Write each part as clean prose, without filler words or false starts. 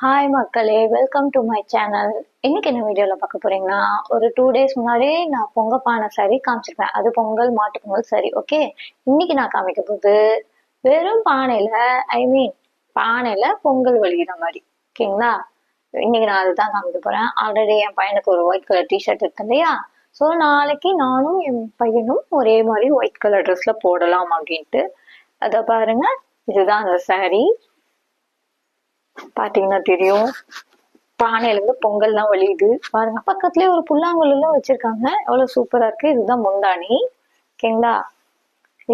Hi மக்களே, welcome to my channel. இன்னைக்கு என்ன வீடியோவில் பார்க்க போறீங்கன்னா, ஒரு 2 days முன்னாடியே நான் பொங்க பானை சரி காமிச்சிருப்பேன். அது பொங்கல், மாட்டு பொங்கல் சரி. ஓகே, இன்னைக்கு நான் காமிக்க போது வெறும் பானையில பொங்கல் வழிகிற மாதிரி. ஓகேங்களா, இன்னைக்கு நான் அதுதான் காமிக்க போறேன். ஆல்ரெடி என் பையனுக்கு ஒரு ஒயிட் கலர் டிஷர்ட் இருக்கு இல்லையா, ஸோ நாளைக்கு நானும் என் பையனும் ஒரே மாதிரி ஒயிட் கலர் ட்ரெஸ்ல போடலாம் அப்படின்ட்டு. அதை பாருங்க, இதுதான் அந்த சாரி. பாத்தீங்கன்னா தெரியும், பானையில இருந்து பொங்கல்லாம் வழியுது பாருங்க. பக்கத்துலயே ஒரு புல்லாங்குழல் எல்லாம் வச்சிருக்காங்க, எவ்வளவு சூப்பரா இருக்கு. இதுதான் முந்தானி. ஓகேங்களா,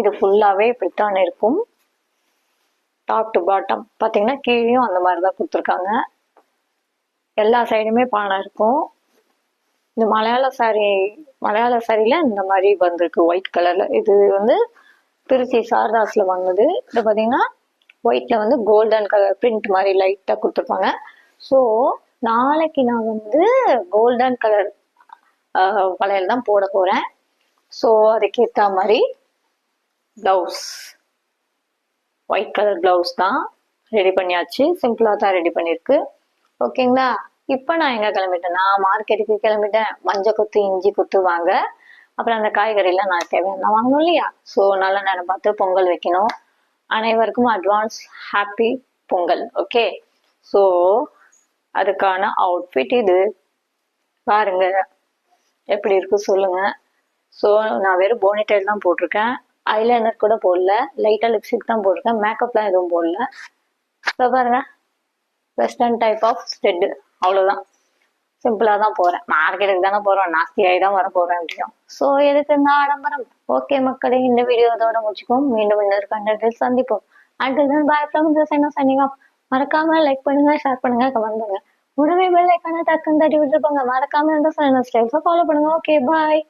இது ஃபுல்லாவே இப்படித்தான் இருக்கும். டாப் டு பாட்டம் பாத்தீங்கன்னா கீழேயும் அந்த மாதிரிதான் கொடுத்துருக்காங்க. எல்லா சைடுமே பானை இருக்கும். இந்த மலையாள சாரியில இந்த மாதிரி வந்திருக்கு ஒயிட் கலர்ல. இது திருச்சி சாரதாஸ்ல வாங்குது. இது பாத்தீங்கன்னா ஒயிட்ல கோல்டன் கலர் பிரிண்ட் மாதிரி லைட்டா கொடுத்துருப்பாங்க. ஸோ நாளைக்கு நான் கோல்டன் கலர் வளையல் தான் போட போறேன். ஸோ அதுக்கேற்ற மாதிரி பிளவுஸ், ஒயிட் கலர் பிளவுஸ் தான் ரெடி பண்ணியாச்சு. சிம்பிளா தான் ரெடி பண்ணிருக்கு. ஓகேங்களா, இப்போ நான் எங்க கிளம்பிட்டேன்னா மார்க்கெட்டுக்கு கிளம்பிட்டேன். மஞ்சள் கொத்து, இஞ்சி கொத்து வாங்க. அப்புறம் அந்த காய்கறிலாம் நான் தேவையான வாங்கணும் இல்லையா. ஸோ நல்ல நேரம் பார்த்து பொங்கல் வைக்கணும். அனைவருக்கும் advance happy Pongal. Okay, so அதுக்கான அவுட்ஃபிட் இது பாருங்க, எப்படி இருக்கு சொல்லுங்க. ஸோ நான் வெறும் போனிடெயில் தான் போட்டிருக்கேன், ஐலைனர் கூட போடல, லைட்டாக லிப்ஸ்டிக் தான் போட்டிருக்கேன், மேக்கப்லாம் எதுவும் போடல. ஸோ பாருங்க, வெஸ்டர்ன் டைப் ஆஃப் ஸ்டெட்டு, அவ்வளோதான். சிம்பிளாக தான் போகிறேன். மார்க்கெட்டுக்கு தானே போகிறோம், நாஸ்தியாகி தான் வர போகிறேன் அப்படியும். ஸோ எதுக்கு இந்த ஆடம்பரம். ஓகே மக்களே, இந்த வீடியோ இதோட முடிச்சுப்போம். மீண்டும் இன்னொரு கண்டென்ட்டில் சந்திப்போம். Until then by from signing off. மறக்காம லைக் பண்ணுங்க, ஷேர் பண்ணுங்க, கமெண்ட் பண்ணுங்க. உடனே பெல் ஐக்கான டக்குன்னு தட்டி விட்டுருப்பாங்க. மறக்காம இந்த ஸ்டைல்ஸை ஃபாலோ பண்ணுங்க. ஓகே, பாய்.